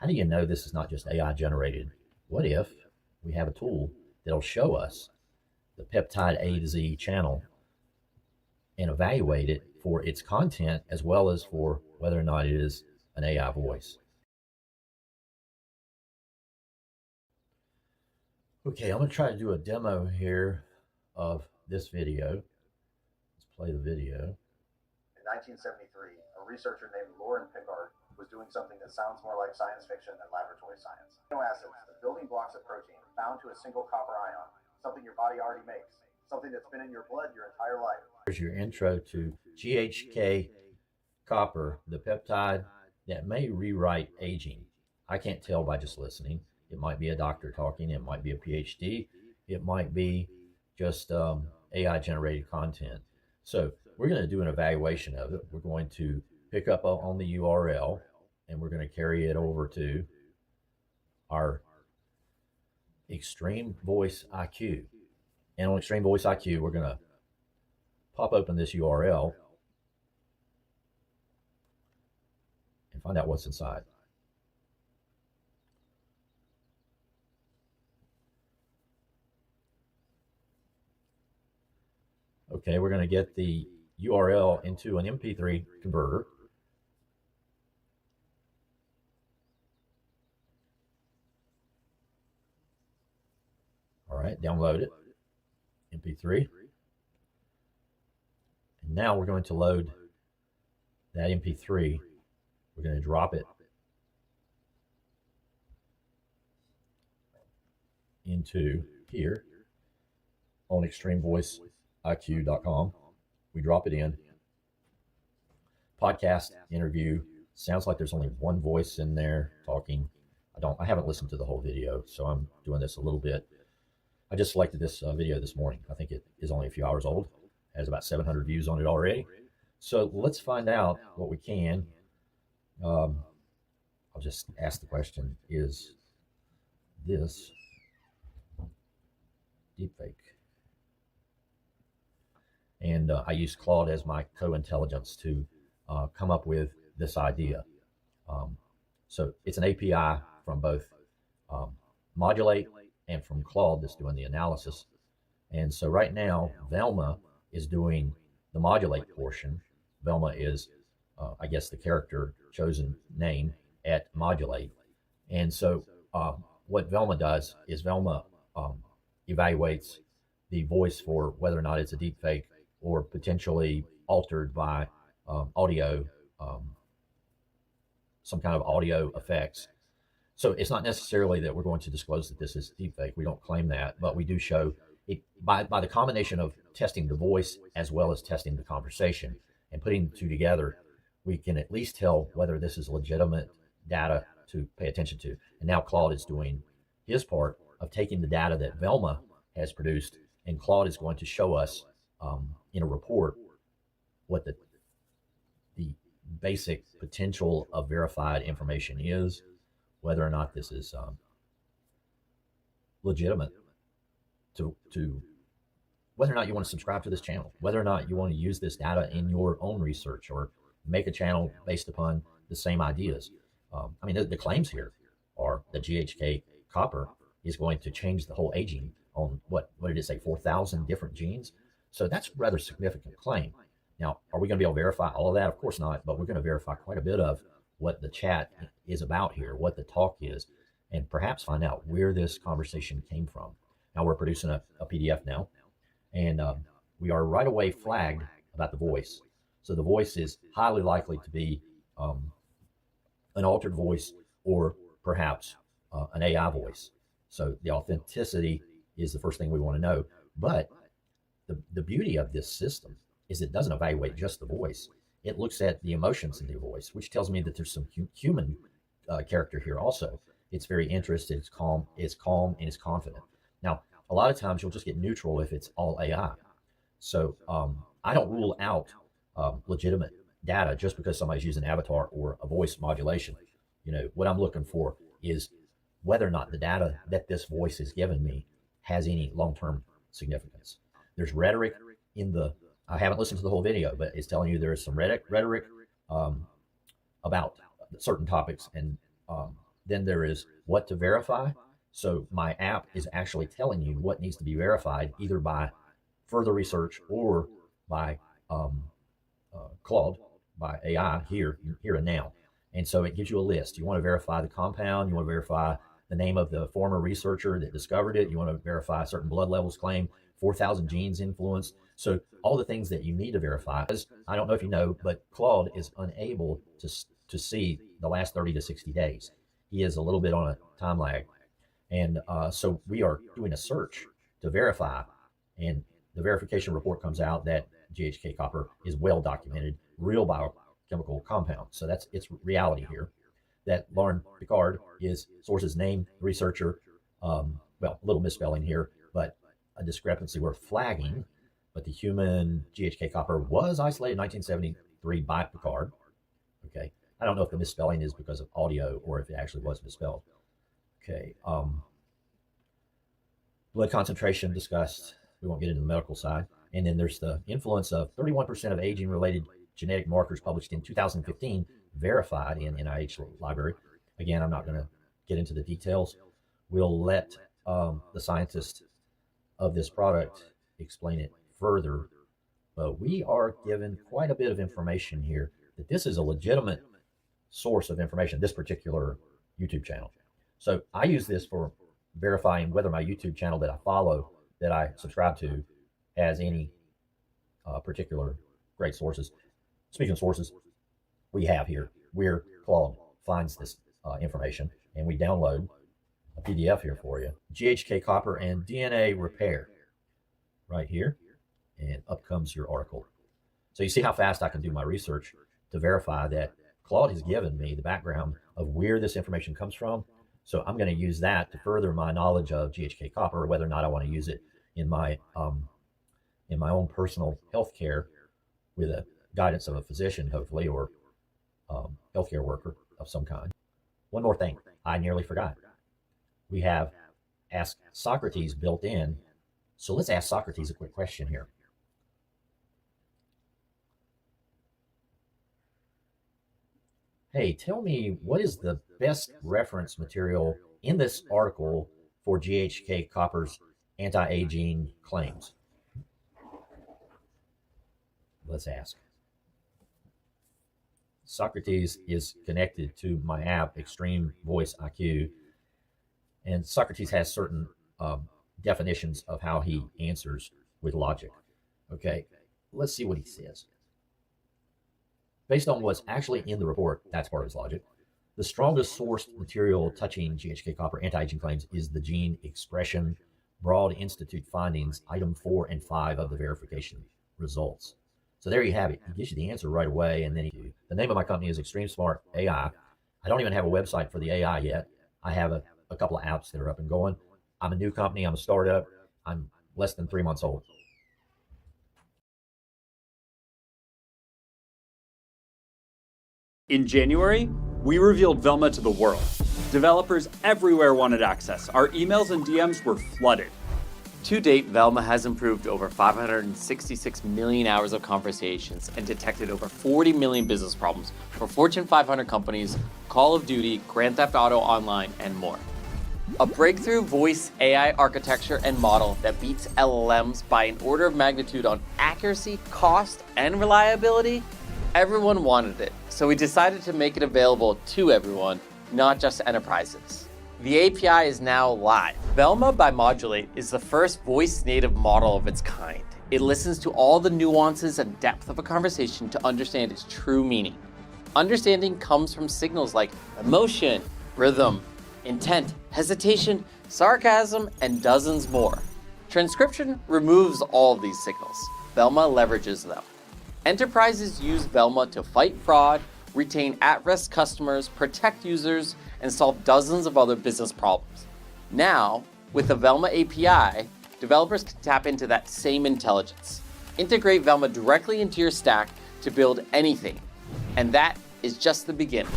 how do you know this is not just AI generated? What if we have a tool that'll show us the Peptide A to Z channel and evaluate it for its content as well as for whether or not it is an AI voice? Okay, I'm going to try to do a demo here of this video. Let's play the video. In 1973, a researcher named Lauren Pickard was doing something that sounds more like science fiction than laboratory science. Amino acids, the building blocks of protein, bound to a single copper ion, something your body already makes, something that's been in your blood your entire life. Here's your intro to GHK copper, the peptide that may rewrite aging. I can't tell by just listening. It might be a doctor talking, it might be a PhD, it might be just AI generated content. So we're going to do an evaluation of it. We're going to pick up on the URL and we're going to carry it over to our Extreme Voice IQ. And on Extreme Voice IQ, we're going to pop open this URL and find out what's inside. Okay, we're going to get the URL into an MP3 converter. All right, download it, MP3. And now we're going to load that MP3. We're going to drop it into here on extremevoiceiq.com. We drop it in. Podcast interview. Sounds like there's only one voice in there talking. I haven't listened to the whole video, so I'm doing this a little bit. I just selected this video this morning. I think it is only a few hours old. It has about 700 views on it already. So let's find out what we can. I'll just ask the question, is this deepfake? And I use Claude as my co-intelligence to come up with this idea. So it's an API from both Modulate and from Claude that's doing the analysis. And so right now, Velma is doing the Modulate portion. Velma is, I guess, the character chosen name at Modulate. And so what Velma does is Velma evaluates the voice for whether or not it's a deepfake or potentially altered by audio, some kind of audio effects. So it's not necessarily that we're going to disclose that this is deepfake. We don't claim that, but we do show it by the combination of testing the voice as well as testing the conversation and putting the two together, we can at least tell whether this is legitimate data to pay attention to. And now Claude is doing his part of taking the data that Velma has produced, and Claude is going to show us in a report what the basic potential of verified information is, whether or not this is legitimate, to whether or not you want to subscribe to this channel, whether or not you want to use this data in your own research or make a channel based upon the same ideas. I mean, the claims here are that GHK copper is going to change the whole aging on what did it say, 4,000 different genes? So that's a rather significant claim. Now, are we going to be able to verify all of that? Of course not, but we're going to verify quite a bit of what the chat is about here, what the talk is, and perhaps find out where this conversation came from. Now we're producing a PDF now, and we are right away flagged about the voice. So the voice is highly likely to be an altered voice or perhaps an AI voice. So the authenticity is the first thing we want to know. But the beauty of this system is it doesn't evaluate just the voice. It looks at the emotions in the voice, which tells me that there's some human character here also. It's very interested, it's calm, and it's confident. Now, a lot of times you'll just get neutral if it's all AI. So I don't rule out legitimate data just because somebody's using an avatar or a voice modulation. You know, what I'm looking for is whether or not the data that this voice is giving me has any long-term significance. There's rhetoric in the, I haven't listened to the whole video, but it's telling you there is some rhetoric about certain topics, and Then there is what to verify. So my app is actually telling you what needs to be verified, either by further research or by Claude, by AI here and now. And so it gives you a list. You want to verify the compound. You want to verify the name of the former researcher that discovered it. You want to verify certain blood levels claimed, 4,000 genes influenced. So all the things that you need to verify. I don't know if you know, but Claude is unable to see the last 30 to 60 days. He is a little bit on a time lag. And so we are doing a search to verify. And the verification report comes out that GHK copper is well documented, real biochemical compound. So that's its reality here. That Lauren Picard is source's name, researcher. Well, a little misspelling here, but a discrepancy worth flagging. But the human GHK copper was isolated in 1973 by Picard. Okay. I don't know if the misspelling is because of audio or if it actually was misspelled. Okay. Blood concentration discussed. We won't get into the medical side. And then there's the influence of 31% of aging-related genetic markers published in 2015, verified in NIH library. Again, I'm not going to get into the details. We'll let the scientists of this product explain it further. But we are given quite a bit of information here that this is a legitimate source of information, this particular YouTube channel. So I use this for verifying whether my YouTube channel that I follow, that I subscribe to, has any particular great sources. Speaking of sources, we have here where Claude finds this information, and we download a PDF here for you. GHK copper and DNA repair right here, and up comes your article. So you see how fast I can do my research to verify that Claude has given me the background of where this information comes from. So I'm going to use that to further my knowledge of GHK copper, or whether or not I want to use it in my own personal health care with the guidance of a physician, hopefully, or healthcare worker of some kind. One more thing I nearly forgot. We have Ask Socrates built in. So let's ask Socrates a quick question here. Hey, tell me, what is the best reference material in this article for GHK copper's anti-aging claims? Let's ask. Socrates is connected to my app, Extreme Voice IQ, and Socrates has certain definitions of how he answers with logic. Okay, let's see what he says. Based on what's actually in the report, that's part of his logic, the strongest sourced material touching GHK copper anti-aging claims is the gene expression Broad Institute findings, item 4 and 5 of the verification results. So there you have it. He gives you the answer right away. And then the name of my company is XStreamSmArtAi. I don't even have a website for the AI yet. I have a couple of apps that are up and going. I'm a new company. I'm a startup. I'm less than 3 months old. In January, we revealed Velma to the world. Developers everywhere wanted access. Our emails and DMs were flooded. To date, Velma has improved over 566 million hours of conversations and detected over 40 million business problems for Fortune 500 companies, Call of Duty, Grand Theft Auto Online, and more. A breakthrough voice AI architecture and model that beats LLMs by an order of magnitude on accuracy, cost, and reliability. Everyone wanted it, so we decided to make it available to everyone, not just enterprises. The API is now live. Velma by Modulate is the first voice-native model of its kind. It listens to all the nuances and depth of a conversation to understand its true meaning. Understanding comes from signals like emotion, rhythm, intent, hesitation, sarcasm, and dozens more. Transcription removes all of these signals. Velma leverages them. Enterprises use Velma to fight fraud, retain at-risk customers, protect users, and solve dozens of other business problems. Now, with the Velma API, developers can tap into that same intelligence. Integrate Velma directly into your stack to build anything. And that is just the beginning.